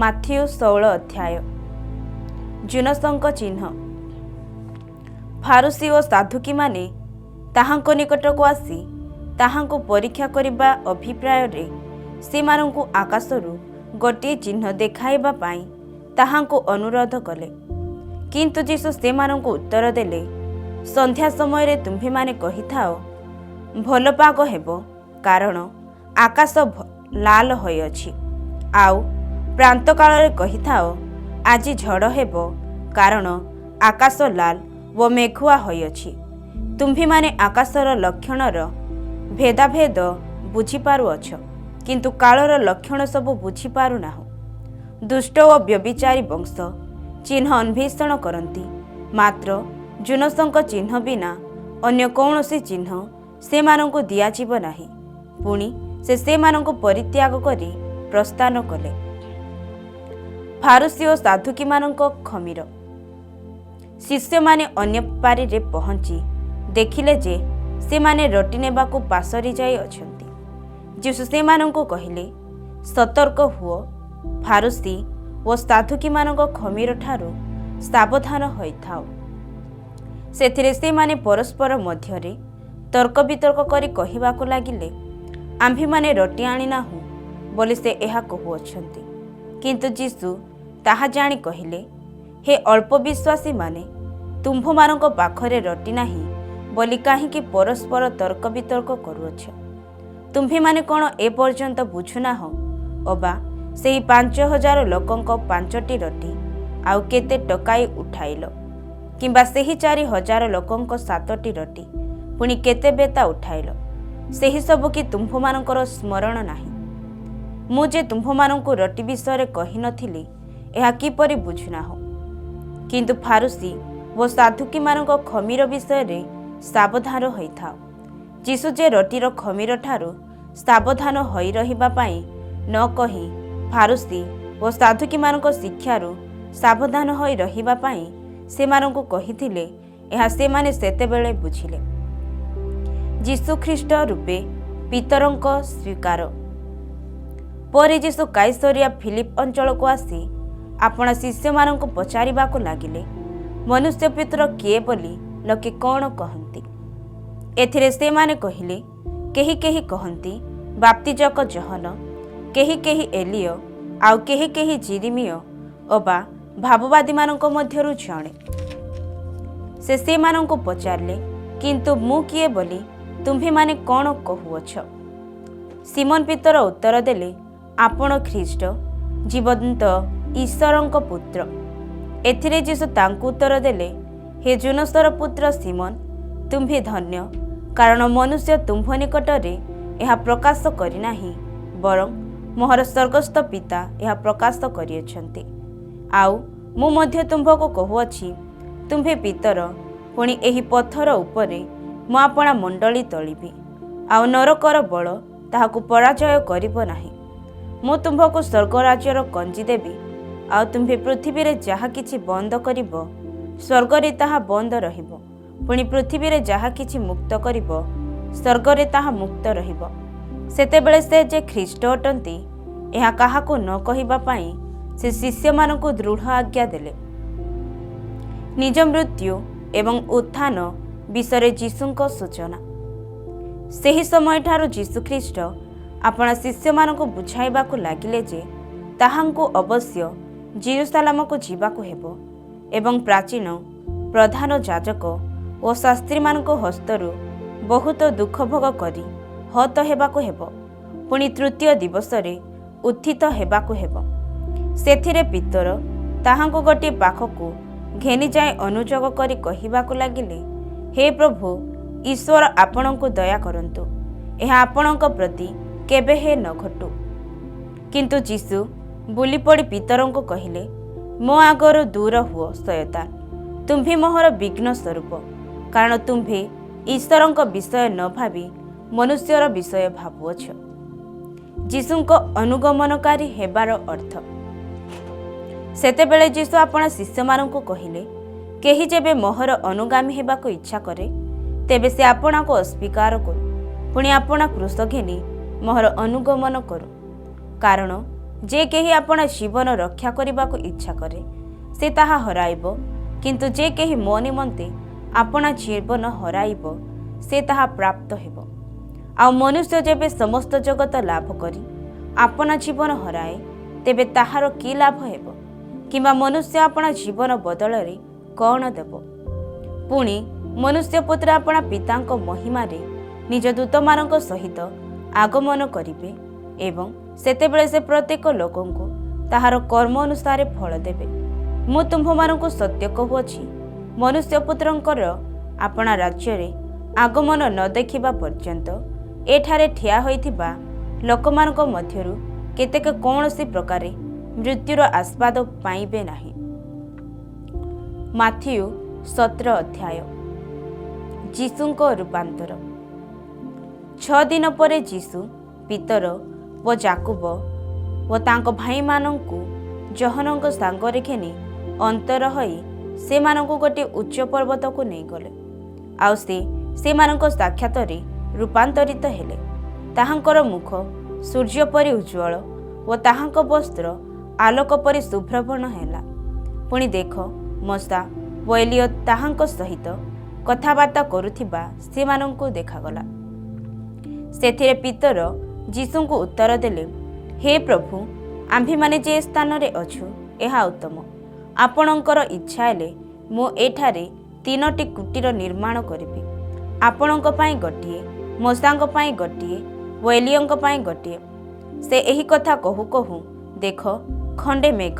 Matthew 16 ଅଧ୍ୟାୟ। ଜୁନସଙ୍କ ଚିହ୍ନ। ଫାରୁସୀ ଓ ସାଧୁକୀମାନେ ତାହାଙ୍କ ନିକଟକୁ ଆସି ତାହାଙ୍କୁ ପରୀକ୍ଷା କରିବା ଅଭିପ୍ରାୟରେ ସେମାନଙ୍କୁ ଆକାଶରୁ ଗୋଟିଏ ଚିହ୍ନ ଦେଖାଇବା ପାଇଁ ତାହାଙ୍କୁ ଅନୁରୋଧ କଲେ। କିନ୍ତୁ ଯୀଶୁ ସେମାନଙ୍କୁ ଉତ୍ତର ଦେଲେ, ସନ୍ଧ୍ୟା ସମୟରେ ତୁମ୍ଭେମାନେ କହିଥାଅ, ଭଲ ପାଗ ହେବ, କାରଣ ଆକାଶ ଲାଲ ହୋଇଅଛି। ଆଉ ପ୍ରାନ୍ତକାଳରେ କହିଥାଅ, ଆଜି ଝଡ଼ ହେବ, କାରଣ ଆକାଶ ଲାଲ ଓ ମେଘୁଆ ହୋଇଅଛି। ତୁମ୍ଭେମାନେ ଆକାଶର ଲକ୍ଷଣର ଭେଦାଭେଦ ବୁଝିପାରୁଅଛ, କିନ୍ତୁ କାଳର ଲକ୍ଷଣ ସବୁ ବୁଝିପାରୁନାହ। ଦୁଷ୍ଟ ଓ ବ୍ୟଭିଚାରୀ ବଂଶ ଚିହ୍ନ ଅନ୍ୱେଷଣ କରନ୍ତି, ମାତ୍ର ଜୁନସଙ୍କ ଚିହ୍ନ ବିନା ଅନ୍ୟ କୌଣସି ଚିହ୍ନ ସେମାନଙ୍କୁ ଦିଆଯିବ ନାହିଁ। ପୁଣି ସେ ସେମାନଙ୍କୁ ପରିତ୍ୟାଗ କରି ପ୍ରସ୍ଥାନ କଲେ। ଫାରୁସୀ ଓ ସାଧୁକୀମାନଙ୍କ ଖମୀର। ଶିଷ୍ୟମାନେ ଅନ୍ୟ ପାରିରେ ପହଞ୍ଚି ଦେଖିଲେ ଯେ ସେମାନେ ରୁଟି ନେବାକୁ ପାସୋରି ଯାଇ ଅଛନ୍ତି। ଯୀଶୁ ସେମାନଙ୍କୁ କହିଲେ, ସତର୍କ ହୁଅ, ଫାରୁସୀ ଓ ସାଧୁକୀମାନଙ୍କ ଖମୀର ଠାରୁ ସାବଧାନ ହୋଇଥାଅ। ସେଥିରେ ସେମାନେ ପରସ୍ପର ମଧ୍ୟରେ ତର୍କ ବିତର୍କ କରି କହିବାକୁ ଲାଗିଲେ, ଆମ୍ଭେମାନେ ରୁଟି ଆଣିନାହୁଁ ବୋଲି ସେ ଏହା କହୁଅଛନ୍ତି। କିନ୍ତୁ ଯୀଶୁ ତାହା ଜାଣି କହିଲେ, ହେ ଅଳ୍ପ ବିଶ୍ୱାସୀମାନେ, ତୁମ୍ଭମାନଙ୍କ ପାଖରେ ରୁଟି ନାହିଁ ବୋଲି କାହିଁକି ପରସ୍ପର ତର୍କ ବିତର୍କ କରୁଅଛ? ତୁମ୍ଭେମାନେ କ'ଣ ଏପର୍ଯ୍ୟନ୍ତ ବୁଝୁନାହ? ଅବା ସେହି 5,000 ଲୋକଙ୍କ 5ଟି ରୁଟି ଆଉ କେତେ ଟକାଇ ଉଠାଇଲ? କିମ୍ବା ସେହି 4,000 ଲୋକଙ୍କ 7ଟି ରୁଟି ପୁଣି କେତେ ବେତା ଉଠାଇଲ? ସେହିସବୁ କି ତୁମ୍ଭମାନଙ୍କର ସ୍ମରଣ ନାହିଁ? ମୁଁ ଯେ ତୁମ୍ଭମାନଙ୍କୁ ରୁଟି ବିଷୟରେ କହିନଥିଲି, ଏହା କିପରି ବୁଝୁନାହ? କିନ୍ତୁ ଫାରୁସୀ ଓ ସାଧୁକୀମାନଙ୍କ ଖମୀର ବିଷୟରେ ସାବଧାନ ହୋଇଥାଅ। ଯୀଶୁ ଯେ ରୁଟିର ଖମୀର ଠାରୁ ସାବଧାନ ହୋଇ ରହିବା ପାଇଁ ନ କହି ଫାରୁସୀ ଓ ସାଧୁକୀମାନଙ୍କ ଶିକ୍ଷାରୁ ସାବଧାନ ହୋଇ ରହିବା ପାଇଁ ସେମାନଙ୍କୁ କହିଥିଲେ, ଏହା ସେମାନେ ସେତେବେଳେ ବୁଝିଲେ। ଯୀଶୁଖ୍ରୀଷ୍ଟ ରୂପେ ପିତରଙ୍କ ସ୍ୱୀକାର। ପରେ ଯୀଶୁ କାଇସରିଆ ଫିଲିପ ଅଞ୍ଚଳକୁ ଆସି ଆପଣା ଶିଷ୍ୟମାନଙ୍କୁ ପଚାରିବାକୁ ଲାଗିଲେ, ମନୁଷ୍ୟ ପୁତ୍ର କିଏ ବୋଲି ଲୋକେ କ'ଣ କହନ୍ତି? ଏଥିରେ ସେମାନେ କହିଲେ, କେହି କେହି କହନ୍ତି ବାପ୍ତିଜକ ଜୋହନ, କେହି କେହି ଏଲିୟ, ଆଉ କେହି କେହି ଜିରିମିୟ ଅବା ଭାବବାଦୀମାନଙ୍କ ମଧ୍ୟରୁ ଜଣେ। ସେ ସେମାନଙ୍କୁ ପଚାରିଲେ, କିନ୍ତୁ ମୁଁ କିଏ ବୋଲି ତୁମ୍ଭେମାନେ କ'ଣ କହୁଅଛ? ସିମୋନ ପିତର ଉତ୍ତର ଦେଲେ, ଆପଣ ଖ୍ରୀଷ୍ଟ, ଜୀବନ୍ତ ଈଶ୍ୱରଙ୍କ ପୁତ୍ର। ଏଥିରେ ଯୀଶୁ ତାଙ୍କୁ ଉତ୍ତର ଦେଲେ, ହେ ଜୁନସର ପୁତ୍ର ସିମୋନ, ତୁମ୍ଭେ ଧନ୍ୟ, କାରଣ ମନୁଷ୍ୟ ତୁମ୍ଭ ନିକଟରେ ଏହା ପ୍ରକାଶ କରିନାହିଁ, ବରଂ ମୋହର ସ୍ୱର୍ଗସ୍ଥ ପିତା ଏହା ପ୍ରକାଶ କରିଅଛନ୍ତି। ଆଉ ମୁଁ ମଧ୍ୟ ତୁମ୍ଭକୁ କହୁଅଛି, ତୁମ୍ଭେ ପିତର, ପୁଣି ଏହି ପଥର ଉପରେ ମୁଁ ଆପଣା ମଣ୍ଡଳୀ ତୋଳିବି, ଆଉ ନରକର ବଳ ତାହାକୁ ପରାଜୟ କରିବ ନାହିଁ। ମୁଁ ତୁମ୍ଭକୁ ସ୍ୱର୍ଗରାଜ୍ୟର କଞ୍ଜି ଦେବି, ଆଉ ତୁମ୍ଭେ ପୃଥିବୀରେ ଯାହା କିଛି ବନ୍ଦ କରିବ, ସ୍ୱର୍ଗରେ ତାହା ବନ୍ଦ ରହିବ, ପୁଣି ପୃଥିବୀରେ ଯାହା କିଛି ମୁକ୍ତ କରିବ, ସ୍ୱର୍ଗରେ ତାହା ମୁକ୍ତ ରହିବ। ସେତେବେଳେ ସେ ଯେ ଖ୍ରୀଷ୍ଟ ଅଟନ୍ତି, ଏହା କାହାକୁ ନ କହିବା ପାଇଁ ସେ ଶିଷ୍ୟମାନଙ୍କୁ ଦୃଢ଼ ଆଜ୍ଞା ଦେଲେ। ନିଜ ମୃତ୍ୟୁ ଏବଂ ଉତ୍ଥାନ ବିଷୟରେ ଯୀଶୁଙ୍କ ସୂଚନା। ସେହି ସମୟଠାରୁ ଯୀଶୁଖ୍ରୀଷ୍ଟ ଆପଣା ଶିଷ୍ୟମାନଙ୍କୁ ବୁଝାଇବାକୁ ଲାଗିଲେ ଯେ ତାହାଙ୍କୁ ଅବଶ୍ୟ ଜେରୁସାଲେମକୁ ଯିବାକୁ ହେବ ଏବଂ ପ୍ରାଚୀନ, ପ୍ରଧାନ ଯାଜକ ଓ ଶାସ୍ତ୍ରୀମାନଙ୍କ ହସ୍ତରୁ ବହୁତ ଦୁଃଖ ଭୋଗ କରି ହତ ହେବାକୁ ହେବ, ପୁଣି ତୃତୀୟ ଦିବସରେ ଉତ୍ଥିତ ହେବାକୁ ହେବ। ସେଥିରେ ପିତର ତାହାଙ୍କୁ ଗୋଟିଏ ପାଖକୁ ଘେନିଯାଇ ଅନୁଯୋଗ କରି କହିବାକୁ ଲାଗିଲେ, ହେ ପ୍ରଭୁ, ଈଶ୍ୱର ଆପଣଙ୍କୁ ଦୟା କରନ୍ତୁ, ଏହା ଆପଣଙ୍କ ପ୍ରତି କେବେ ହେ ନ ଘଟୁ। କିନ୍ତୁ ଯୀଶୁ ବୁଲିପଡ଼ି ପିତରଙ୍କୁ କହିଲେ, ମୋ ଆଗରୁ ଦୂର ହୁଅ ଶୟତାନ, ତୁମ୍ଭେ ମୋହର ବିଘ୍ନ ସ୍ୱରୂପ, କାରଣ ତୁମ୍ଭେ ଈଶ୍ୱରଙ୍କ ବିଷୟ ନ ଭାବି ମନୁଷ୍ୟର ବିଷୟ ଭାବୁଅଛ। ଯୀଶୁଙ୍କ ଅନୁଗମନକାରୀ ହେବାର ଅର୍ଥ। ସେତେବେଳେ ଯୀଶୁ ଆପଣା ଶିଷ୍ୟମାନଙ୍କୁ କହିଲେ, କେହି ଯେବେ ମୋହର ଅନୁଗାମୀ ହେବାକୁ ଇଚ୍ଛା କରେ, ତେବେ ସେ ଆପଣାକୁ ଅସ୍ୱୀକାର କରୁ, ପୁଣି ଆପଣା କ୍ରୁଶ ଘେନି ମୋହର ଅନୁଗମନ କରୁ। କାରଣ जे केही आपण जीवन रक्षा करने को इच्छा करे से ताहा हराइब, किंतु जे केही मो निमंते आपण जीवन हराइब से ताहा प्राप्त हेब। आ मनुष्य जेबे समस्त जगत लाभ करी आपण जीवन हराए तेबे ताहार कि लाभ हेब? किंबा मनुष्य आपण जीवन बदल रे कौन देब? पुणी मनुष्य पुत्र अपना पितांक महिमारे निज दूतमानक सहित आगमन करिवे एवं सेतेबेले से प्रत्येक लोकंकु ताहार कर्म अनुसार फल देबे। मु तुम्भमानंकु सत्य कहुअछि, मनुष्य पुत्रंकर अपना राज्य रे आगमन न देखिबा पर्यंत एठारे ठिया होइथिबा लोकमानक मध्यरु केतेक कौनसी प्रकारे मृत्युर आस्वाद पाइबे नाही। माथियु 17 अध्याय। जीसुंको रूपांतर। 6 दिन परे जीसु पितर व जाकुब व तांको भाई मानंकु जहनंक सांगरे घेनी अंतर होई से मानंकु गोटे उच्च पर्वत को नहीं गले। आउ से मानंको साक्षातरे रूपांतरित हेले। ताहांकर मुख सूर्य परि उज्ज्वल व ताहांक वस्त्र आलोक परि शुभ्रवर्ण हेला। पुणी देख मशा व एलियट ताहांक सहित कथाबार्ता करुथिबा से मानंकु देखागला। सेथिरे पितर जीसुंकु उत्तर देले, हे प्रभु, आम्भे माने जे स्थान रे अछु एहा उत्तम। आपणकर इच्छा हेले मु एठारे 3टी कुटीर निर्माण करिबि, आपणक पई गटिए, मोसांक पई गटिए व एलियंक पई गटिए। से एही कथा कहू कहू देख खंडे मेघ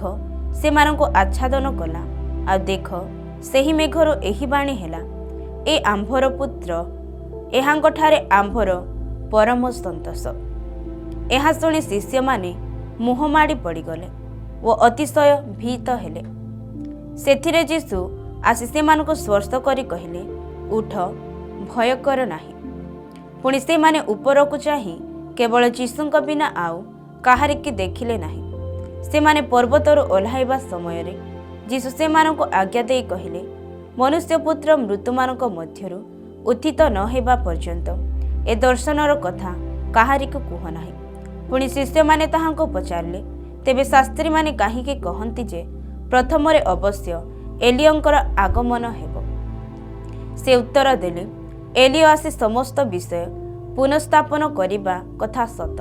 से मानंकु आच्छादन कला। आ देख सेही मेघरो एही बाणी हेला, ए आंभर पुत्र, एहांकठारे आंभर परम संतोष। एहा शुणी शिष्य माने मुह माड़ी पड़गले व अतिशय भीत हेले। सेथिरे जीसु आसी सेमानकु स्पर्श करी कहिले, उठ, भय कर नाही। पुणी से माने उपरकु चाही केवल जीसुंक बिना आउ काहारि की देखिले नाही। से माने पर्वतरु ओह्लाइबा समय रे जीसु से मानकु आज्ञा देई कहिले, मनुष्य पुत्र मृत्युमानक मध्यरु उत्थित न हेबा पर्यंत ए दर्शनर कथा काहारि को कुह नाही। पुणी शिष्य माने ताहांको पचारले, तेबे शास्त्री माने काहीके कहंती जे प्रथम रे अवश्य एलियंकर आगमन हेब? से उत्तर देले, एलिय आसी समस्त विषय पुनस्थापन करिबा कथा सत,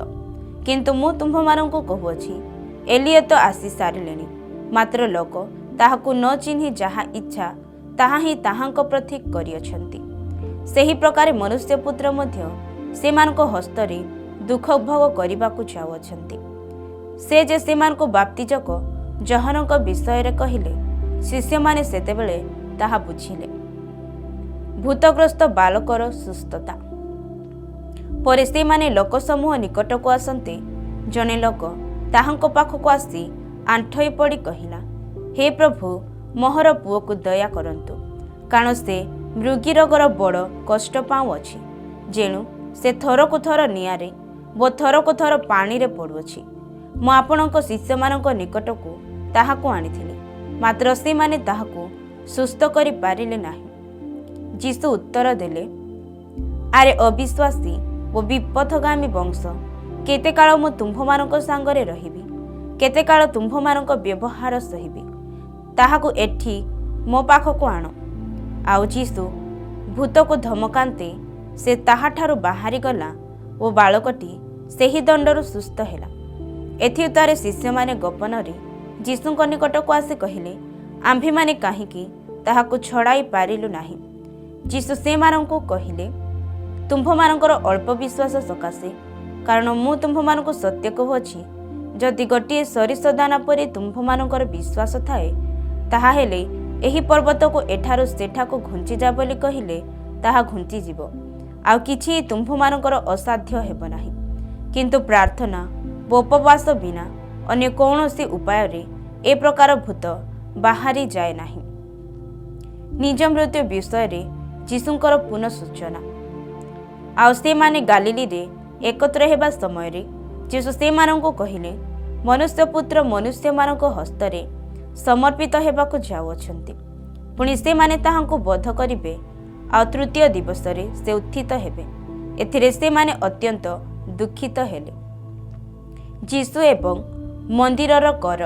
किंतु मु तुम्भमानंकु कहुअछि, एलिय तो आसी सारिलेनि, मात्र लोक ताहाकु न चिन्हि जाहा इच्छा ताहा ही ताहांक प्रति करिअछंती। सेही प्रकार मनुष्य पुत्र मध्य सेमानको हस्तरे दुख भोग करबाकु जाउअछंती। से जे सेमानको बाप्तिजक जहनक विषय रे कहिले, शिष्य माने सेतेबेले ताहा बुझिले। भूतग्रस्त बालकर सुस्थता परे से माने लोक समूह निकट को आसंते जने लोक ताहांको पाखको आसी आंठई पड़ी कहिला, हे प्रभु, मोहर पुओ को दया करंतु, कारण से मृगी रोगर बड़ कष्ट पाऊ अछि, जेणु से थरकु थर निआरे व थरकु थर पानी रे पड़ुअछि। मु आपणक शिष्य मानक निकट को ताहाकु आनिथिली, मात्र से माने ताहाकु सुस्थ करि पारिले नाही। जीसु उत्तर देले, आरे अविश्वासी व विपथगामी वंश, केते काल मु तुम्भमानक सांगरे रहिबी, केते काल तुम्भमानक व्यवहार सहिबी, ताहाकु एठी मो पाखकु आण। आउ जीसु भूत को धमकांते से ताहाठारु बाहरी गला ओ बालकटी सेही दंडरु सुस्थ हेला। एथि उतारे शिष्य माने गोपन रे जीसुंक निकट को आसी कहिले, आम्भे माने काहीकि ताहाकु छड़ाई पारिलु नाही। जीसु से मानंकु कहिले, तुम्भमानंकर अल्प विश्वास सकाशे, कारण मु तुम्भमानंकु सत्य कहुअछि, जदि गोटिए सरिष दाना परि तुम्भमानंकर विश्वास थाए, ताहा हेले एही पर्वत को एठारु सेठाकु घुंची जा बोली कहिले ताहा घुंची जीवो, आउ किछि तुम्भमानंकर असाध्य हेब नाही। किंतु प्रार्थना व उपवास बिना अन्य कौनसी उपाय रे ए प्रकार भूत बाहरी जाए नाही। निज मृत्यु विषय रे जीसुंकर पुनः सूचना। आउ से माने गालिली रे एकत्र हेबा समय रे जीसु से मानंकु कहिले, मनुष्य पुत्र मनुष्य मानक हस्तरे समर्पित हेबाकु जाउअछंती। पुणी से माने ताहांकु बोध करिवे, आ तृतीय दिवस रे से उत्थित हेबे। एथिरे से माने अत्यंत दुखित हेले। जीसु एवं ମନ୍ଦିରର କର।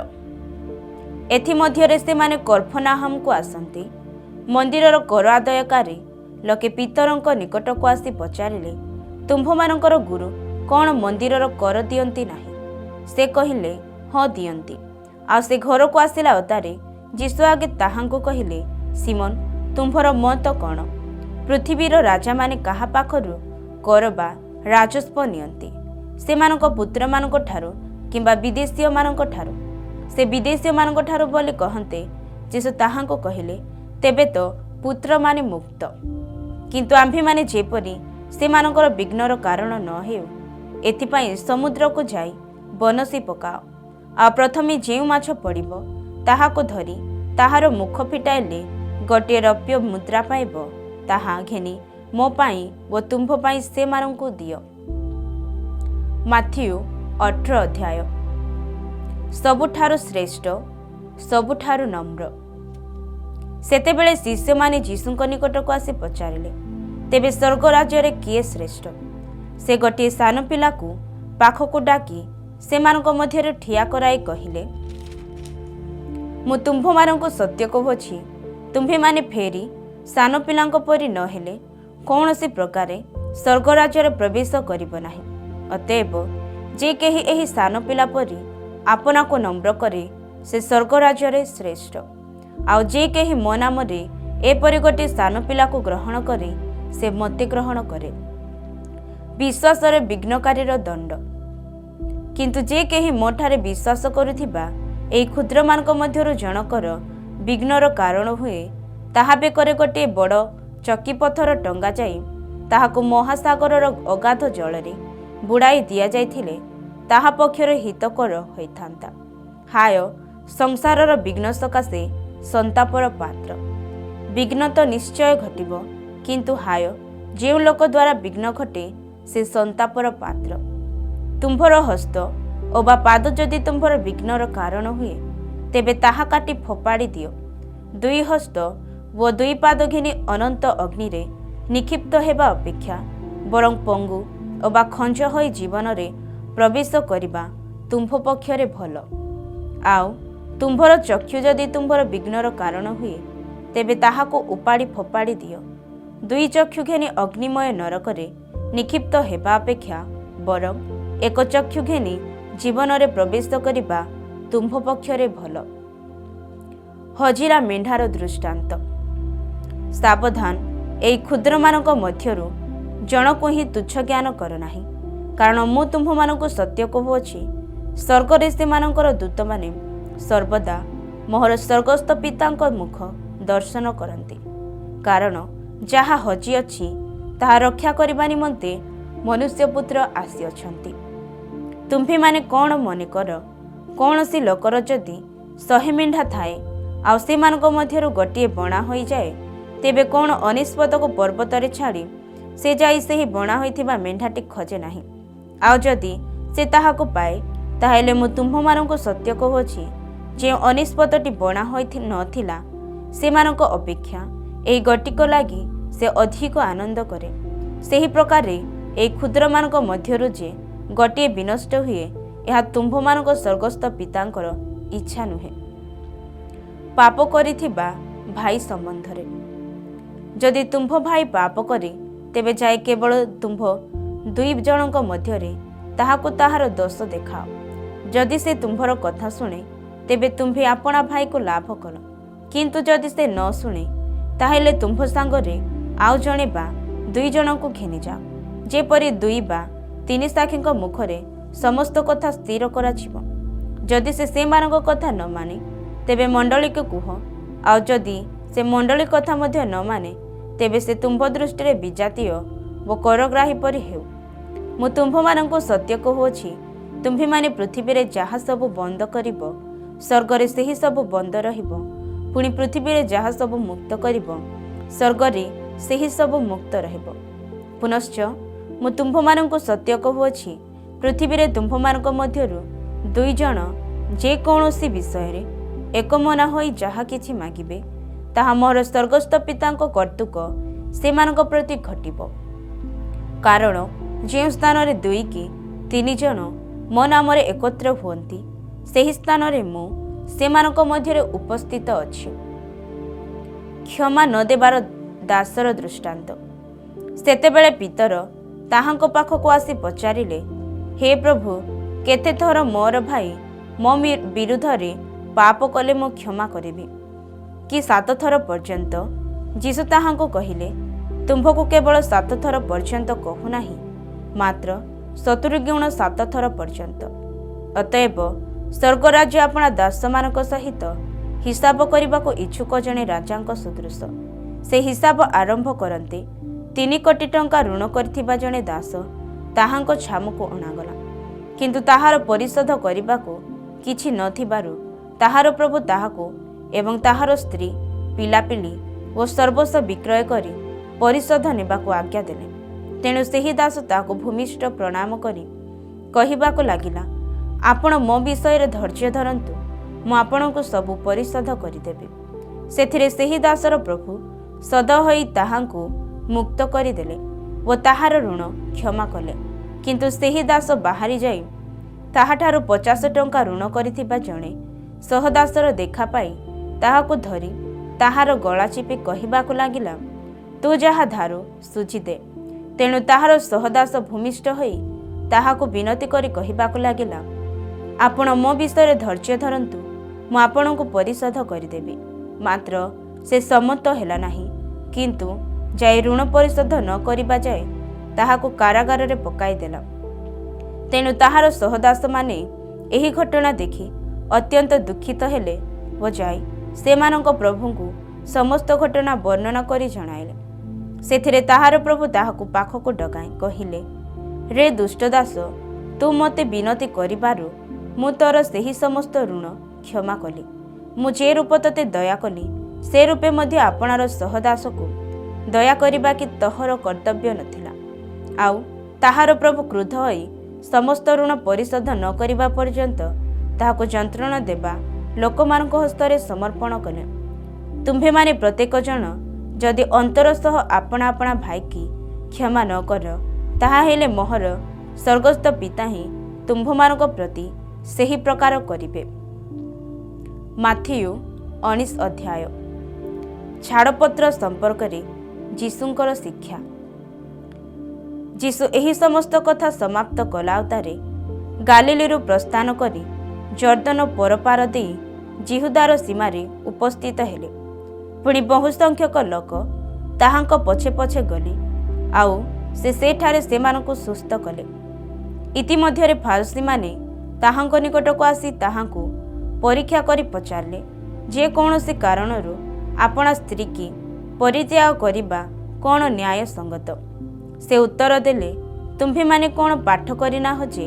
ଏଥିମଧ୍ୟରେ ସେମାନେ କଫରନାହମକୁ ଆସନ୍ତି। ମନ୍ଦିରର କର ଆଦାୟକାରୀ ଲୋକେ ପିତରଙ୍କ ନିକଟକୁ ଆସି ପଚାରିଲେ, ତୁମ୍ଭମାନଙ୍କର ଗୁରୁ କ'ଣ ମନ୍ଦିରର କର ଦିଅନ୍ତି ନାହିଁ? ସେ କହିଲେ, ହଁ ଦିଅନ୍ତି। ଆଉ ସେ ଘରକୁ ଆସିଲା ଅତାରେ ଯୀଶୁ ଆଗେ ତାହାଙ୍କୁ କହିଲେ, ସିମୋନ, ତୁମ୍ଭର ମତ କ'ଣ? ପୃଥିବୀର ରାଜାମାନେ କାହା ପାଖରୁ କର ବା ରାଜସ୍ୱ ନିଅନ୍ତି? ସେମାନଙ୍କ ପୁତ୍ରମାନଙ୍କ ଠାରୁ କିମ୍ବା ବିଦେଶୀୟମାନଙ୍କ ଠାରୁ? ସେ ବିଦେଶୀୟମାନଙ୍କ ଠାରୁ ବୋଲି କହନ୍ତେ ଯୀଶୁ ତାହାଙ୍କୁ କହିଲେ, ତେବେ ତ ପୁତ୍ରମାନେ ମୁକ୍ତ। କିନ୍ତୁ ଆମ୍ଭେମାନେ ଯେପରି ସେମାନଙ୍କର ବିଘ୍ନର କାରଣ ନ ହେଉ, ଏଥିପାଇଁ ସମୁଦ୍ରକୁ ଯାଇ ବନଶୀ ପକାଅ। ଆଉ ପ୍ରଥମେ ଯେଉଁ ମାଛ ପଡ଼ିବ ତାହାକୁ ଧରି ତାହାର ମୁଖ ଫିଟାଇଲେ ଗୋଟିଏ ରୌପ୍ୟ ମୁଦ୍ରା ପାଇବ। ତାହା ଘେନି ମୋ ପାଇଁ ଓ ତୁମ୍ଭ ପାଇଁ ସେମାନଙ୍କୁ ଦିଅ। ମାଥିଉ 18 ଅଧ୍ୟାୟ। ସବୁଠାରୁ ଶ୍ରେଷ୍ଠ, ସବୁଠାରୁ ନମ୍ର। ସେତେବେଳେ ଶିଷ୍ୟମାନେ ଯୀଶୁଙ୍କ ନିକଟକୁ ଆସି ପଚାରିଲେ, ତେବେ ସ୍ୱର୍ଗ ରାଜ୍ୟରେ କିଏ ଶ୍ରେଷ୍ଠ? ସେ ଗୋଟିଏ ସାନ ପିଲାକୁ ପାଖକୁ ଡାକି ସେମାନଙ୍କ ମଧ୍ୟରେ ଠିଆ କରାଇ କହିଲେ, ମୁଁ ତୁମ୍ଭମାନଙ୍କୁ ସତ୍ୟ କହୁଅଛି, ତୁମ୍ଭେମାନେ ଫେରି ସାନ ପିଲାଙ୍କ ପରି ନ ହେଲେ କୌଣସି ପ୍ରକାରେ ସ୍ୱର୍ଗ ରାଜ୍ୟରେ ପ୍ରବେଶ କରିବ ନାହିଁ। ଅତଏବ ଯେ କେହି ଏହି ସାନ ପିଲା ପରି ଆପଣାକୁ ନମ୍ର କରେ, ସେ ସ୍ୱର୍ଗ ରାଜ୍ୟରେ ଶ୍ରେଷ୍ଠ। ଆଉ ଯେ କେହି ମୋ ନାମରେ ଏପରି ଗୋଟିଏ ସାନ ପିଲାକୁ ଗ୍ରହଣ କରେ, ସେ ମୋତେ ଗ୍ରହଣ କରେ। ବିଶ୍ୱାସରେ ବିଘ୍ନକାରୀର ଦଣ୍ଡ। କିନ୍ତୁ ଯେ କେହି ମୋ ଠାରେ ବିଶ୍ୱାସ କରୁଥିବା ଏହି କ୍ଷୁଦ୍ରମାନଙ୍କ ମଧ୍ୟରୁ ଜଣକର ବିଘ୍ନର କାରଣ ହୁଏ, ତାହା ବେକରେ ଗୋଟିଏ ବଡ଼ ଚକି ପଥର ଟଙ୍ଗାଯାଇ ତାହାକୁ ମହାସାଗରର ଅଗାଧ ଜଳରେ ବୁଡ଼ାଇ ଦିଆଯାଇଥିଲେ ତାହା ପକ୍ଷରେ ହିତକର ହୋଇଥାନ୍ତା। ହାୟ ସଂସାରର ବିଘ୍ନ ସକାଶେ ସନ୍ତାପର ପାତ୍ର। ବିଘ୍ନ ତ ନିଶ୍ଚୟ ଘଟିବ, କିନ୍ତୁ ହାୟ ଯେଉଁ ଲୋକ ଦ୍ୱାରା ବିଘ୍ନ ଘଟେ, ସେ ସନ୍ତାପର ପାତ୍ର। ତୁମ୍ଭର ହସ୍ତ ଅବା ପାଦ ଯଦି ତୁମ୍ଭର ବିଘ୍ନର କାରଣ ହୁଏ, ତେବେ ତାହା କାଟି ଫୋପାଡ଼ି ଦିଅ। ଦୁଇ ହସ୍ତ ଓ ଦୁଇ ପାଦ ଘେନି ଅନନ୍ତ ଅଗ୍ନିରେ ନିକ୍ଷିପ୍ତ ହେବା ଅପେକ୍ଷା ବରଂ ପଙ୍ଗୁ ଅବା ଖଞ୍ଜ ହୋଇ ଜୀବନରେ ପ୍ରବେଶ କରିବା ତୁମ୍ଭ ପକ୍ଷରେ ଭଲ। ଆଉ ତୁମ୍ଭର ଚକ୍ଷୁ ଯଦି ତୁମ୍ଭର ବିଘ୍ନର କାରଣ ହୁଏ, ତେବେ ତାହାକୁ ଉପାଡ଼ି ଫୋପାଡ଼ି ଦିଅ। ଦୁଇ ଚକ୍ଷୁ ଘେନି ଅଗ୍ନିମୟ ନରକରେ ନିକ୍ଷିପ୍ତ ହେବା ଅପେକ୍ଷା ବରଂ ଏକ ଚକ୍ଷୁ ଘେନି ଜୀବନରେ ପ୍ରବେଶ କରିବା ତୁମ୍ଭ ପକ୍ଷରେ ଭଲ। ହଜିରା ମେଣ୍ଢାର ଦୃଷ୍ଟାନ୍ତ। ସାବଧାନ, ଏହି କ୍ଷୁଦ୍ରମାନଙ୍କ ମଧ୍ୟରୁ ଜଣକୁ ହିଁ ତୁଚ୍ଛ ଜ୍ଞାନ କର ନାହିଁ, କାରଣ ମୁଁ ତୁମ୍ଭମାନଙ୍କୁ ସତ୍ୟ କହୁଅଛି, ସ୍ୱର୍ଗରେ ସେମାନଙ୍କର ଦୂତମାନେ ସର୍ବଦା ମୋହର ସ୍ୱର୍ଗସ୍ଥ ପିତାଙ୍କ ମୁଖ ଦର୍ଶନ କରନ୍ତି। କାରଣ ଯାହା ହଜିଅଛି ତାହା ରକ୍ଷା କରିବା ନିମନ୍ତେ ମନୁଷ୍ୟପୁତ୍ର ଆସିଅଛନ୍ତି। ତୁମ୍ଭେମାନେ କ'ଣ ମନେକର, କୌଣସି ଲୋକର ଯଦି 100 ମେଣ୍ଢା ଥାଏ ଆଉ ସେମାନଙ୍କ ମଧ୍ୟରୁ ଗୋଟିଏ ବଣା ହୋଇଯାଏ, ତେବେ କ'ଣ ଅନିଷ୍ପତକୁ ପର୍ବତରେ ଛାଡ଼ି ସେ ଯାଇ ସେହି ବଣା ହୋଇଥିବା ମେଣ୍ଢାଟି ଖୋଜେ ନାହିଁ? ଆଉ ଯଦି ସେ ତାହାକୁ ପାଏ, ତାହେଲେ ମୁଁ ତୁମ୍ଭମାନଙ୍କୁ ସତ୍ୟ କହୁଅଛି, ଯେଉଁ ଅନିଷ୍ପତଟି ବଣା ହୋଇ ନଥିଲା ସେମାନଙ୍କ ଅପେକ୍ଷା ଏହି ଗୋଟିକ ଲାଗି ସେ ଅଧିକ ଆନନ୍ଦ କରେ। ସେହି ପ୍ରକାରେ ଏହି କ୍ଷୁଦ୍ରମାନଙ୍କ ମଧ୍ୟରୁ ଯେ ଗୋଟିଏ ବିନଷ୍ଟ ହୁଏ, ଏହା ତୁମ୍ଭମାନଙ୍କ ସ୍ୱର୍ଗସ୍ଥ ପିତାଙ୍କର ଇଚ୍ଛା ନୁହେଁ। ପାପ କରିଥିବା ଭାଇ ସମ୍ବନ୍ଧରେ। ଯଦି ତୁମ୍ଭ ଭାଇ ପାପ କରେ, ତେବେ ଯାଇ କେବଳ ତୁମ୍ଭ 2 ଜଣଙ୍କ ମଧ୍ୟରେ ତାହାକୁ ତାହାର ଦୋଷ ଦେଖାଅ। ଯଦି ସେ ତୁମ୍ଭର କଥା ଶୁଣେ, ତେବେ ତୁମ୍ଭେ ଆପଣା ଭାଇକୁ ଲାଭ କର। କିନ୍ତୁ ଯଦି ସେ ନ ଶୁଣେ, ତାହେଲେ ତୁମ୍ଭ ସାଙ୍ଗରେ ଆଉ ଜଣେ ବା 2 ଜଣଙ୍କୁ ଘେନିଯାଅ, ଯେପରି 2 ବା 3 ସାକ୍ଷୀଙ୍କ ମୁଖରେ ସମସ୍ତ କଥା ସ୍ଥିର କରାଯିବ। ଯଦି ସେ ସେମାନଙ୍କ କଥା ନ ମାନେ, ତେବେ ମଣ୍ଡଳୀକୁ କୁହ, ଆଉ ଯଦି ସେ ମଣ୍ଡଳୀ କଥା ମଧ୍ୟ ନ ମାନେ, ତେବେ ସେ ତୁମ୍ଭ ଦୃଷ୍ଟିରେ ବିଜାତୀୟ ଓ କରଗ୍ରାହୀ ପରି ହେଉ। ମୁଁ ତୁମ୍ଭମାନଙ୍କୁ ସତ୍ୟ କହୁଅଛି, ତୁମ୍ଭେମାନେ ପୃଥିବୀରେ ଯାହା ସବୁ ବନ୍ଦ କରିବ, ସ୍ୱର୍ଗରେ ସେହି ସବୁ ବନ୍ଦ ରହିବ। ପୁଣି ପୃଥିବୀରେ ଯାହା ସବୁ ମୁକ୍ତ କରିବ, ସ୍ୱର୍ଗରେ ସେହି ସବୁ ମୁକ୍ତ ରହିବ। ପୁନଶ୍ଚ ମୁଁ ତୁମ୍ଭମାନଙ୍କୁ ସତ୍ୟ କହୁଅଛି, ପୃଥିବୀରେ ତୁମ୍ଭମାନଙ୍କ ମଧ୍ୟରୁ 2 ଜଣ ଯେକୌଣସି ବିଷୟରେ ଏକମନା ହୋଇ ଯାହା କିଛି ମାଗିବେ, ତାହା ମୋର ସ୍ୱର୍ଗସ୍ଥ ପିତାଙ୍କ କର୍ତ୍ତୃକ ସେମାନଙ୍କ ପ୍ରତି ଘଟିବ। କାରଣ ଯେଉଁ ସ୍ଥାନରେ 2 କି 3 ଜଣ ମୋ ନାମରେ ଏକତ୍ର ହୁଅନ୍ତି, ସେହି ସ୍ଥାନରେ ମୁଁ ସେମାନଙ୍କ ମଧ୍ୟରେ ଉପସ୍ଥିତ ଅଛି। କ୍ଷମା ନ ଦେବାର ଦାସର ଦୃଷ୍ଟାନ୍ତ। ସେତେବେଳେ ପିତର ତାହାଙ୍କ ପାଖକୁ ଆସି ପଚାରିଲେ, ହେ ପ୍ରଭୁ, କେତେଥର ମୋର ଭାଇ ମୋ ବିରୁଦ୍ଧରେ ପାପ କଲେ ମୁଁ କ୍ଷମା କରିବି? କି 7 ଥର ପର୍ଯ୍ୟନ୍ତ? ଯୀଶୁ ତାହାଙ୍କୁ କହିଲେ, ତୁମ୍ଭକୁ କେବଳ 7 ଥର ପର୍ଯ୍ୟନ୍ତ କହୁନାହିଁ, ମାତ୍ର 70 ଗୁଣ 7 ଥର ପର୍ଯ୍ୟନ୍ତ। ଅତଏବ ସ୍ୱର୍ଗରାଜ୍ୟ ଆପଣା ଦାସମାନଙ୍କ ସହିତ ହିସାବ କରିବାକୁ ଇଚ୍ଛୁକ ଜଣେ ରାଜାଙ୍କ ସଦୃଶ। ସେ ହିସାବ ଆରମ୍ଭ କରନ୍ତେ 3 କୋଟି ଟଙ୍କା ଋଣ କରିଥିବା ଜଣେ ଦାସ ତାହାଙ୍କ ଛାମୁକୁ ଅଣାଗଲା। କିନ୍ତୁ ତାହାର ପରିଶୋଧ କରିବାକୁ କିଛି ନଥିବାରୁ ତାହାର ପ୍ରଭୁ ତାହାକୁ ଏବଂ ତାହାର ସ୍ତ୍ରୀ, ପିଲାପିଲି ଓ ସର୍ବସ୍ୱ ବିକ୍ରୟ କରି ପରିଶୋଧ ନେବାକୁ ଆଜ୍ଞା ଦେଲେ। ତେଣୁ ସେହି ଦାସ ତାହାକୁ ଭୂମିଷ୍ଠ ପ୍ରଣାମ କରି କହିବାକୁ ଲାଗିଲା, ଆପଣ ମୋ ବିଷୟରେ ଧୈର୍ଯ୍ୟ ଧରନ୍ତୁ, ମୁଁ ଆପଣଙ୍କୁ ସବୁ ପରିଶୋଧ କରିଦେବି। ସେଥିରେ ସେହି ଦାସର ପ୍ରଭୁ ସଦୟ ହୋଇ ତାହାଙ୍କୁ ମୁକ୍ତ କରିଦେଲେ ଓ ତାହାର ଋଣ କ୍ଷମା କଲେ। କିନ୍ତୁ ସେହି ଦାସ ବାହାରି ଯାଇ ତାହାଠାରୁ 50 ଟଙ୍କା ଋଣ କରିଥିବା ଜଣେ ସହଦାସର ଦେଖା ପାଇ ତାହାକୁ ଧରି ତାହାର ଗଳା ଚିପି କହିବାକୁ ଲାଗିଲା, ତୁ ଯାହା ଧାର ସୁଝିଦେ। ତେଣୁ ତାହାର ସହଦାସ ଭୂମିଷ୍ଠ ହୋଇ ତାହାକୁ ବିନତି କରି କହିବାକୁ ଲାଗିଲା, ଆପଣ ମୋ ବିଷୟରେ ଧୈର୍ଯ୍ୟ ଧରନ୍ତୁ, ମୁଁ ଆପଣଙ୍କୁ ପରିଶୋଧ କରିଦେବି। ମାତ୍ର ସେ ସମ୍ମତ ହେଲା ନାହିଁ, କିନ୍ତୁ ଯାଇ ଋଣ ପରିଶୋଧ ନ କରିବା ଯାଏ ତାହାକୁ କାରାଗାରରେ ପକାଇଦେଲା। ତେଣୁ ତାହାର ସହଦାସମାନେ ଏହି ଘଟଣା ଦେଖି ଅତ୍ୟନ୍ତ ଦୁଃଖିତ ହେଲେ ଓ ଯାଇ ସେମାନଙ୍କ ପ୍ରଭୁଙ୍କୁ ସମସ୍ତ ଘଟଣା ବର୍ଣ୍ଣନା କରି ଜଣାଇଲେ। ସେଥିରେ ତାହାର ପ୍ରଭୁ ତାହାକୁ ପାଖକୁ ଡକାଇ କହିଲେ, ରେ ଦୁଷ୍ଟ ଦାସ, ତୁ ମୋତେ ବିନତି କରିବାରୁ ମୁଁ ତୋର ସେହି ସମସ୍ତ ଋଣ କ୍ଷମା କଲି। ମୁଁ ଯେ ରୂପ ତୋତେ ଦୟା କଲି, ସେ ରୂପେ ମଧ୍ୟ ଆପଣାର ସହଦାସକୁ ଦୟା କରିବା କି ତୋହର କର୍ତ୍ତବ୍ୟ ନଥିଲା? ଆଉ ତାହାର ପ୍ରଭୁ କ୍ରୁଦ୍ଧ ହୋଇ ସମସ୍ତ ଋଣ ପରିଶୋଧ ନ କରିବା ପର୍ଯ୍ୟନ୍ତ ତାହାକୁ ଯନ୍ତ୍ରଣା ଦେବା ଲୋକମାନଙ୍କ ହସ୍ତରେ ସମର୍ପଣ କଲେ। ତୁମ୍ଭେମାନେ ପ୍ରତ୍ୟେକ ଜଣ ଯଦି ଅନ୍ତର ସହ ଆପଣା ଆପଣା ଭାଇକି କ୍ଷମା ନ କର, ତାହା ହେଲେ ମୋହର ସ୍ୱର୍ଗସ୍ଥ ପିତା ହିଁ ତୁମ୍ଭମାନଙ୍କ ପ୍ରତି ସେହି ପ୍ରକାର କରିବେ। ମାଥିଉ 19 ଅଧ୍ୟାୟ। ଛାଡ଼ପତ୍ର ସମ୍ପର୍କରେ ଯୀଶୁଙ୍କର ଶିକ୍ଷା। ଯୀଶୁ ଏହି ସମସ୍ତ କଥା ସମାପ୍ତ କଲାଉତାରେ ଗାଲିଲରୁ ପ୍ରସ୍ଥାନ କରି ଜର୍ଦ୍ଦନ ପରପାର ଦେଇ ଜିହୁଦାର ସୀମାରେ ଉପସ୍ଥିତ ହେଲେ। ପୁଣି ବହୁ ସଂଖ୍ୟକ ଲୋକ ତାହାଙ୍କ ପଛେ ପଛେ ଗଲେ, ଆଉ ସେ ସେଠାରେ ସେମାନଙ୍କୁ ସୁସ୍ଥ କଲେ। ଇତିମଧ୍ୟରେ ଫାରୁସୀମାନେ ତାହାଙ୍କ ନିକଟକୁ ଆସି ତାହାଙ୍କୁ ପରୀକ୍ଷା କରି ପଚାରିଲେ, ଯେ କୌଣସି କାରଣରୁ ଆପଣା ସ୍ତ୍ରୀକି ପରିତ୍ୟାଗ କରିବା କ'ଣ ନ୍ୟାୟ ସଙ୍ଗତ? ସେ ଉତ୍ତର ଦେଲେ, ତୁମ୍ଭେମାନେ କ'ଣ ପାଠ କରିନାହ ଯେ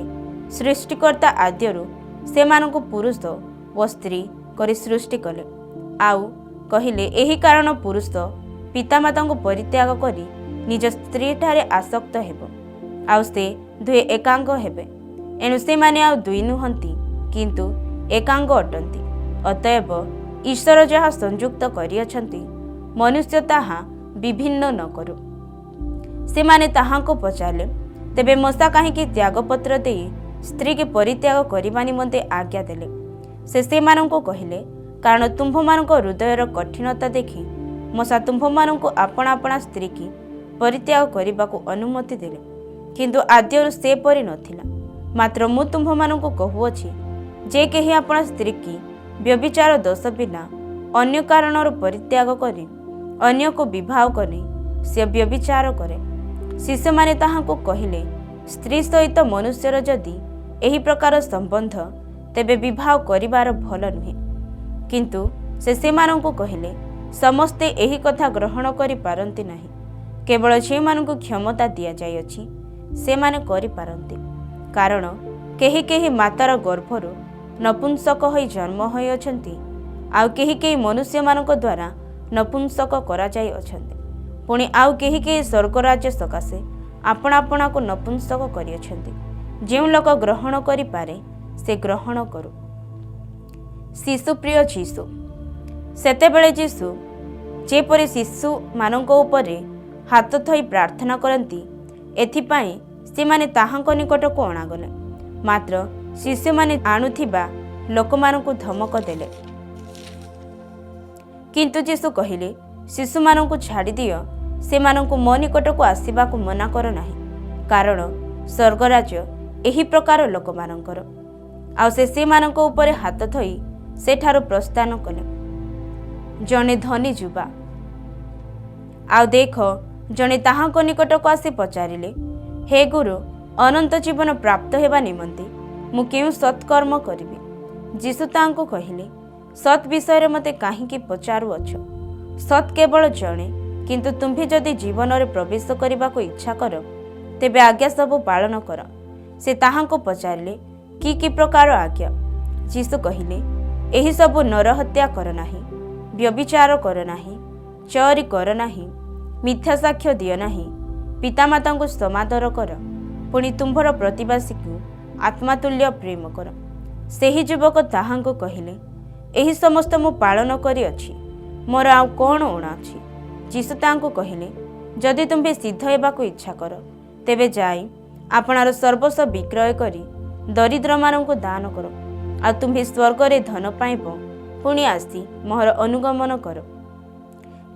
ସୃଷ୍ଟିକର୍ତ୍ତା ଆଦ୍ୟରୁ ସେମାନଙ୍କୁ ପୁରୁଷ ଓ ସ୍ତ୍ରୀ କରି ସୃଷ୍ଟି କଲେ? ଆଉ କହିଲେ, ଏହି କାରଣ ପୁରୁଷ ପିତାମାତାଙ୍କୁ ପରିତ୍ୟାଗ କରି ନିଜ ସ୍ତ୍ରୀଠାରେ ଆସକ୍ତ ହେବ, ଆଉ ସେ ଦୁହେଁ ଏକାଙ୍ଗ ହେବେ। ଏଣୁ ସେମାନେ ଆଉ ଦୁଇ ନୁହନ୍ତି, କିନ୍ତୁ ଏକାଙ୍ଗ ଅଟନ୍ତି। ଅତଏବ ଈଶ୍ୱର ଯାହା ସଂଯୁକ୍ତ କରିଅଛନ୍ତି, ମନୁଷ୍ୟ ତାହା ବିଭିନ୍ନ ନ କରୁ। ସେମାନେ ତାହାଙ୍କୁ ପଚାରିଲେ, ତେବେ ମୂଷା କାହିଁକି ତ୍ୟାଗପତ୍ର ଦେଇ ସ୍ତ୍ରୀକି ପରିତ୍ୟାଗ କରିବା ନିମନ୍ତେ ଆଜ୍ଞା ଦେଲେ? ସେ ସେମାନଙ୍କୁ କହିଲେ, କାରଣ ତୁମ୍ଭମାନଙ୍କ ହୃଦୟର କଠିନତା ଦେଖି ମୂଷା ତୁମ୍ଭମାନଙ୍କୁ ଆପଣା ଆପଣା ସ୍ତ୍ରୀକି ପରିତ୍ୟାଗ କରିବାକୁ ଅନୁମତି ଦେଲେ, କିନ୍ତୁ ଆଦ୍ୟରୁ ସେପରି ନଥିଲା। ମାତ୍ର ମୁଁ ତୁମ୍ଭମାନଙ୍କୁ କହୁଅଛି, ଯେ କେହି ଆପଣା ସ୍ତ୍ରୀକି ବ୍ୟଭିଚାର ଦୋଷ ବିନା ଅନ୍ୟ କାରଣରୁ ପରିତ୍ୟାଗ କରି ଅନ୍ୟକୁ ବିବାହ କରେ, ସେ ବ୍ୟଭିଚାର କରେ। ଶିଷ୍ୟମାନେ ତାହାଙ୍କୁ କହିଲେ, ସ୍ତ୍ରୀ ସହିତ ମନୁଷ୍ୟର ଯଦି ଏହି ପ୍ରକାର ସମ୍ବନ୍ଧ, ତେବେ ବିବାହ କରିବାର ଭଲ ନୁହେଁ। କିନ୍ତୁ ସେ ସେମାନଙ୍କୁ କହିଲେ, ସମସ୍ତେ ଏହି କଥା ଗ୍ରହଣ କରିପାରନ୍ତି ନାହିଁ, କେବଳ ଯେଉଁମାନଙ୍କୁ କ୍ଷମତା ଦିଆଯାଇଅଛି ସେମାନେ କରିପାରନ୍ତି। କାରଣ କେହି କେହି ମାତାର ଗର୍ଭରୁ ନପୁଂସକ ହୋଇ ଜନ୍ମ ହୋଇଅଛନ୍ତି, ଆଉ କେହି କେହି ମନୁଷ୍ୟମାନଙ୍କ ଦ୍ୱାରା ନପୁଂସକ କରାଯାଇଅଛନ୍ତି। ପୁଣି ଆଉ କେହି କେହି ସ୍ୱର୍ଗରାଜ୍ୟ ସକାଶେ ଆପଣା ଆପଣାକୁ ନପୁଂସକ କରିଅଛନ୍ତି। ଯେଉଁ ଲୋକ ଗ୍ରହଣ କରିପାରେ ସେ ଗ୍ରହଣ କରୁ। ଶିଶୁପ୍ରିୟ ଯୀଶୁ। ସେତେବେଳେ ଯୀଶୁ ଯେପରି ଶିଶୁମାନଙ୍କ ଉପରେ ହାତ ଥୋଇ ପ୍ରାର୍ଥନା କରନ୍ତି, ଏଥିପାଇଁ ସେମାନେ ତାହାଙ୍କ ନିକଟକୁ ଅଣାଗଲେ। ମାତ୍ର ଶିଶୁମାନେ ଆଣୁଥିବା ଲୋକମାନଙ୍କୁ ଧମକ ଦେଲେ। କିନ୍ତୁ ଯୀଶୁ କହିଲେ, ଶିଶୁମାନଙ୍କୁ ଛାଡ଼ି ଦିଅ, ସେମାନଙ୍କୁ ମୋ ନିକଟକୁ ଆସିବାକୁ ମନା କର ନାହିଁ, କାରଣ ସ୍ୱର୍ଗରାଜ୍ୟ ଏହି ପ୍ରକାର ଲୋକମାନଙ୍କର। ଆଉ ସେ ସେମାନଙ୍କ ଉପରେ ହାତ ଥୋଇ ସେଠାରୁ ପ୍ରସ୍ଥାନ କଲେ। ଜଣେ ଧନୀ ଯୁବା। ଆଉ ଦେଖ, ଜଣେ ତାହାଙ୍କ ନିକଟକୁ ଆସି ପଚାରିଲେ, ହେ ଗୁରୁ, ଅନନ୍ତ ଜୀବନ ପ୍ରାପ୍ତ ହେବା ନିମନ୍ତେ ମୁଁ କେଉଁ ସତ୍କର୍ମ କରିବି? ଯୀଶୁ ତାଙ୍କୁ କହିଲେ, ସତ୍ ବିଷୟରେ ମୋତେ କାହିଁକି ପଚାରୁଅଛ? ସତ୍ କେବଳ ଜଣେ, କିନ୍ତୁ ତୁମ୍ଭେ ଯଦି ଜୀବନରେ ପ୍ରବେଶ କରିବାକୁ ଇଚ୍ଛା କର, ତେବେ ଆଜ୍ଞା ସବୁ ପାଳନ କର। ସେ ତାହାଙ୍କୁ ପଚାରିଲେ, କି ପ୍ରକାର ଆଜ୍ଞା? ଯୀଶୁ କହିଲେ, ଏହିସବୁ ନରହତ୍ୟା କର ନାହିଁ, ବ୍ୟଭିଚାର କର ନାହିଁ, ଚୋରି କର ନାହିଁ, ମିଥ୍ୟା ସାକ୍ଷ୍ୟ ଦିଅ ନାହିଁ, ପିତାମାତାଙ୍କୁ ସମାଦର କର, ପୁଣି ତୁମ୍ଭର ପ୍ରତିବାସୀକୁ ଆତ୍ମାତୁଲ୍ୟ ପ୍ରେମ କର। ସେହି ଯୁବକ ତାହାଙ୍କୁ କହିଲେ, ଏହି ସମସ୍ତ ମୁଁ ପାଳନ କରିଅଛି, ମୋର ଆଉ କ'ଣ ଊଣା ଅଛି? ଯୀଶୁ ତାଙ୍କୁ କହିଲେ, ଯଦି ତୁମ୍ଭେ ସିଦ୍ଧ ହେବାକୁ ଇଚ୍ଛା କର, ତେବେ ଯାଇ ଆପଣାର ସର୍ବସ୍ୱ ବିକ୍ରୟ କରି ଦରିଦ୍ରମାନଙ୍କୁ ଦାନ କର, ଆଉ ତୁମ୍ଭେ ସ୍ୱର୍ଗରେ ଧନ ପାଇବ। ପୁଣି ଆସି ମୋର ଅନୁଗମନ କର।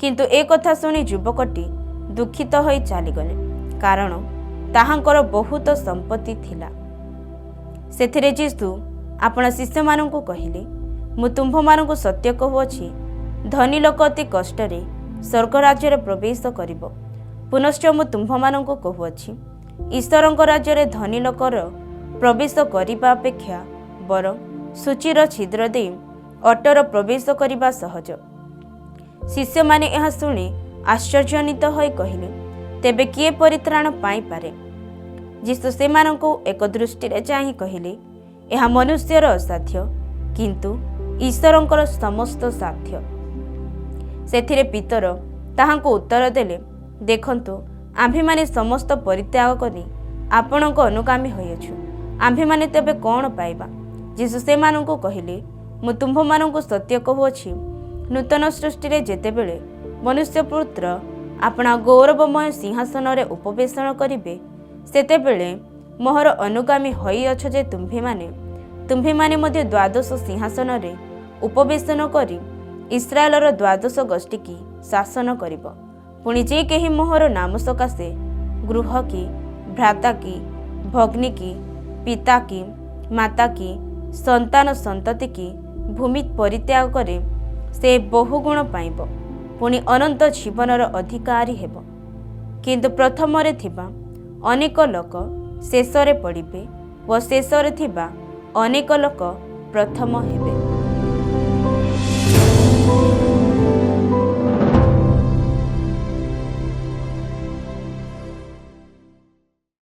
କିନ୍ତୁ ଏ କଥା ଶୁଣି ଯୁବକଟି ଦୁଃଖିତ ହୋଇ ଚାଲିଗଲେ, କାରଣ ତାହାଙ୍କର ବହୁତ ସମ୍ପତ୍ତି ଥିଲା। ସେଥିରେ ଯୀଶୁ ଆପଣା ଶିଷ୍ୟମାନଙ୍କୁ କହିଲେ, ମୁଁ ତୁମ୍ଭମାନଙ୍କୁ ସତ୍ୟ କହୁଅଛି, ଧନୀ ଲୋକ ଅତି କଷ୍ଟରେ ସ୍ୱର୍ଗରାଜ୍ୟରେ ପ୍ରବେଶ କରିବ। ପୁନଶ୍ଚ ମୁଁ ତୁମ୍ଭମାନଙ୍କୁ କହୁଅଛି, ଈଶ୍ୱରଙ୍କ ରାଜ୍ୟରେ ଧନୀ ଲୋକର ପ୍ରବେଶ କରିବା ଅପେକ୍ଷା ବରଂ ସୂଚୀର ଛିଦ୍ର ଦେଇ ଅଟର ପ୍ରବେଶ କରିବା ସହଜ। ଶିଷ୍ୟମାନେ ଏହା ଶୁଣି ଆଶ୍ଚର୍ଯ୍ୟାନ୍ୱିତ ହୋଇ କହିଲେ, ତେବେ କିଏ ପରିତ୍ରାଣ ପାଇପାରେ? ଯୀଶୁ ସେମାନଙ୍କୁ ଏକ ଦୃଷ୍ଟିରେ ଚାହିଁ କହିଲେ, ଏହା ମନୁଷ୍ୟର ଅସାଧ୍ୟ, କିନ୍ତୁ ଈଶ୍ୱରଙ୍କର ସମସ୍ତ ସାଧ୍ୟ। ସେଥିରେ ପିତର ତାହାଙ୍କୁ ଉତ୍ତର ଦେଲେ, ଦେଖନ୍ତୁ, ଆମ୍ଭେମାନେ ସମସ୍ତ ପରିତ୍ୟାଗ କରି ଆପଣଙ୍କ ଅନୁଗାମୀ ହୋଇଅଛୁ, ଆମ୍ଭେମାନେ ତେବେ କ'ଣ ପାଇବା? ଯୀଶୁ ସେମାନଙ୍କୁ କହିଲେ, ମୁଁ ତୁମ୍ଭମାନଙ୍କୁ ସତ୍ୟ କହୁଅଛି, ନୂତନ ସୃଷ୍ଟିରେ ଯେତେବେଳେ ମନୁଷ୍ୟପୁତ୍ର ଆପଣା ଗୌରବମୟ ସିଂହାସନରେ ଉପବେଶନ କରିବେ, ସେତେବେଳେ ମୋହର ଅନୁଗାମୀ ହୋଇଅଛ ଯେ ତୁମ୍ଭେମାନେ ମଧ୍ୟ ଦ୍ୱାଦଶ ସିଂହାସନରେ ଉପବେଶନ କରି ଇସ୍ରାଏଲର ଦ୍ୱାଦଶ ଗୋଷ୍ଠୀକି ଶାସନ କରିବ। ପୁଣି ଯେ କେହି ମୋହର ନାମ ସକାଶେ ଗୃହ କି, ଭ୍ରାତା କି, ଭଗ୍ନୀ କି, ପିତା କି, ମାତା କି, ସନ୍ତାନ ସନ୍ତତି କି ଭୂମି ପରିତ୍ୟାଗ କରେ, ସେ ବହୁଗୁଣ ପାଇବ, ପୁଣି ଅନନ୍ତ ଜୀବନର ଅଧିକାରୀ ହେବ। କିନ୍ତୁ ପ୍ରଥମରେ ଥିବା ଅନେକ ଲୋକ ଶେଷରେ ପଡ଼ିବେ ଓ ଶେଷରେ ଥିବା ଅନେକ ଲୋକ ପ୍ରଥମ ହେବେ।